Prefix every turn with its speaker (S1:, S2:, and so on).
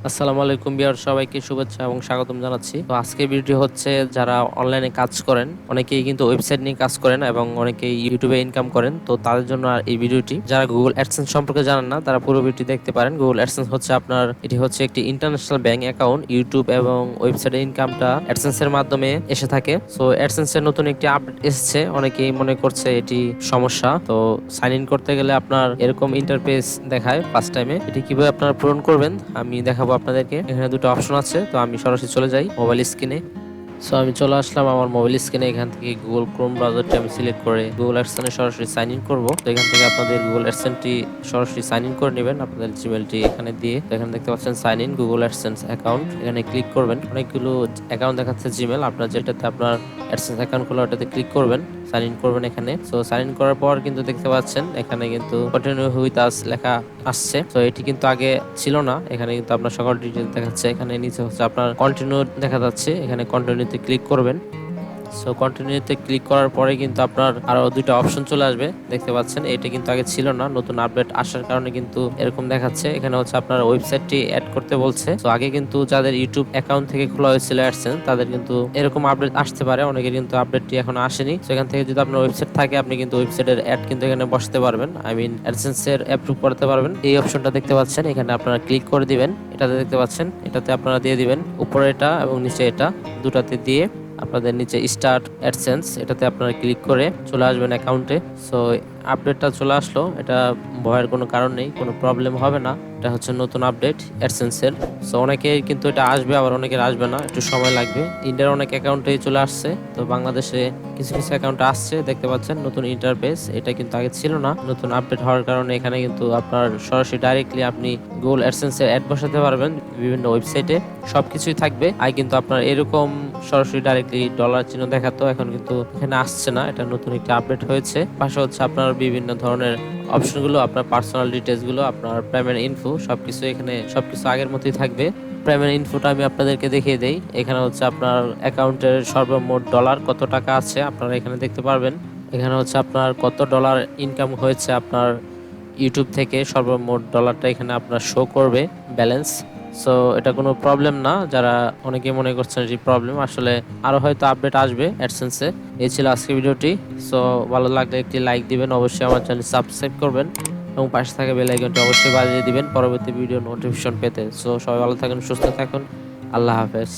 S1: আসসালামু আলাইকুম বিয়ার, সবাইকে শুভেচ্ছা এবং স্বাগতম জানাচ্ছি। তো আজকের ভিডিও হচ্ছে যারা অনলাইনে কাজ করেন, অনেকেই কিন্তু ওয়েবসাইট নিয়ে কাজ করেন এবং অনেকেই ইউটিউবে ইনকাম করেন। তো তাদের জন্য আর এই ভিডিওটি। যারা গুগল অ্যাডসেন্স সম্পর্কে জানেন না তারা পুরো ভিডিওটি দেখতে পারেন। গুগল অ্যাডসেন্স হচ্ছে এটি হচ্ছে একটি ইন্টারন্যাশনাল ব্যাংক অ্যাকাউন্ট। ইউটিউব এবং ওয়েবসাইটের ইনকামটা অ্যাডসেন্সের মাধ্যমে এসে থাকে। সো অ্যাডসেন্সের নতুন একটি আপডেট এসেছে, অনেকেই মনে করছে এটি সমস্যা। তো সাইন ইন করতে গেলে আপনার এরকম ইন্টারফেস দেখায় ফার্স্ট টাইমে। এটি কিভাবে আপনারা পূরণ করবেন আমি দেখাবো আপনাদেরকে। এখানে দুটো অপশন আছে, তো আমি সরাসরি চলে যাই মোবাইল স্ক্রিনে। সো আমি চলে আসলাম আমার মোবাইল স্ক্রিনে। এখান থেকে গুগল ক্রোম ব্রাউজারটি আমি সিলেক্ট করে গুগল অ্যাডসেন্সে সরাসরি সাইন ইন করবো। তো এখান থেকে আপনাদের গুগল অ্যাডসেন্সটি সরাসরি সাইন ইন করে নেবেন আপনাদের জিমেলটি এখানে দিয়ে। তো এখানে দেখতে পাচ্ছেন sign in Google AdSense account, এখানে ক্লিক করবেন। অনেকগুলো অ্যাকাউন্ট দেখাচ্ছে জিমেল, আপনার যেটাতে আপনার অ্যাডসেন্স অ্যাকাউন্ট খোলা ওটাতে ক্লিক করবেন, সাইন ইন করবেন এখানে। সো সাইন ইন করার পর কিন্তু দেখতে পাচ্ছেন এখানে কিন্তু কন্টিনিউ উইথ আস লেখা আসছে। তো এটি কিন্তু আগে ছিল না, এখানে কিন্তু আপনার সকল ডিটেইলস দেখাচ্ছে। এখানে নিচে হচ্ছে আপনার কন্টিনিউ দেখা যাচ্ছে, এখানে কন্টিনিউতে ক্লিক করবেন। সো কন্টিনিউতে ক্লিক করার পরে কিন্তু আপনার আরো দুইটা অপশন চলে আসবে, দেখতে পাচ্ছেন। এটা কিন্তু আগে ছিল না, নতুন আপডেট আসার কারণে কিন্তু এরকম দেখাচ্ছে। এখানে হচ্ছে আপনার ওয়েবসাইটটি অ্যাড করতে বলছে। তো আগে কিন্তু যাদের ইউটিউব অ্যাকাউন্ট থেকে খোলা হয়েছিল অ্যাডসেন্স, তাদের কিন্তু এরকম আপডেট আসতে পারে, অনেকের কিন্তু আপডেটটি এখন আসেনি। তো এখান থেকে যদি আপনার ওয়েবসাইট থাকে আপনি কিন্তু ওয়েবসাইটের অ্যাড কিন্তু এখানে বসাতে পারবেন, আই মিন অ্যাডসেন্সের অ্যাপ্রুভ করতে পারবেন। এই অপশনটা দেখতে পাচ্ছেন, এখানে আপনারা ক্লিক করে দিবেন। এটাতে দেখতে পাচ্ছেন, এটাতে আপনারা দিয়ে দিবেন উপরে এটা এবং নিচে এটা, দুটাতে দিয়ে আপনাদের নিচে স্টার্ট অ্যাডসেন্স এটাতে আপনারা ক্লিক করে চলে আসবেন অ্যাকাউন্টে। সো আপডেটটা চলে আসলো, এটা ভয়ের কোনো কারণ নেই, কোনো প্রবলেম হবে না। এটা হচ্ছে নতুন আপডেট অ্যাডসেন্সের। সো অনেকের কিন্তু এটা আসবে, আবার অনেকের আসবে না, একটু সময় লাগবে। ইন্ডিয়ার অনেক অ্যাকাউন্টেই চলে আসছে, তো বাংলাদেশে কিছু কিছু অ্যাকাউন্টে আসছে, দেখতে পাচ্ছেন নতুন ইন্টারফেস। এটা কিন্তু আগে ছিল না, নতুন আপডেট হওয়ার কারণে এখানে কিন্তু আপনার সরাসরি ডাইরেক্টলি আপনি গুগল অ্যাডসেন্সে অ্যাড বসাতে পারবেন বিভিন্ন ওয়েবসাইটে, সবকিছুই থাকবে। আগে কিন্তু আপনার এরকম সরাসরি ডাইরেক্টলি ডলার চিহ্ন দেখাতো, এখন কিন্তু এখানে আসছে না, এটা নতুন একটি আপডেট হয়েছে। পাশে হচ্ছে আপনার বিভিন্ন ধরনের অপশনগুলো, আপনার পার্সোনাল ডিটেলসগুলো, আপনার পেমেন্ট ইনফো সবকিছু এখানে সবকিছু আগের মতোই থাকবে। পেমেন্ট ইনফোটা আমি আপনাদেরকে দেখিয়ে দেই। এখানে হচ্ছে আপনার অ্যাকাউন্টের সর্বমোট ডলার কত টাকা আছে আপনারা এখানে দেখতে পারবেন। এখানে হচ্ছে আপনার কত ডলার ইনকাম হয়েছে আপনার ইউটিউব থেকে, সর্বমোট ডলারটা এখানে আপনার শো করবে ব্যালেন্স। সো এটা কোনো প্রবলেম না, যারা অনেকে মনে করছেন এটি প্রবলেম, আসলে আরো হয়তো আপডেট আসবে অ্যাডসেন্সে। এই ছিল আজকের ভিডিওটি। সো ভালো লাগলে একটি লাইক দিবেন, অবশ্যই আমার চ্যানেল সাবস্ক্রাইব করবেন এবং পাশে থাকা বেল আইকনটি অবশ্যই বাজিয়ে দিবেন পরবর্তী ভিডিও নোটিফিকেশন পেতে। সো সবাই ভালো থাকুন, সুস্থ থাকুন, আল্লাহ হাফেজ।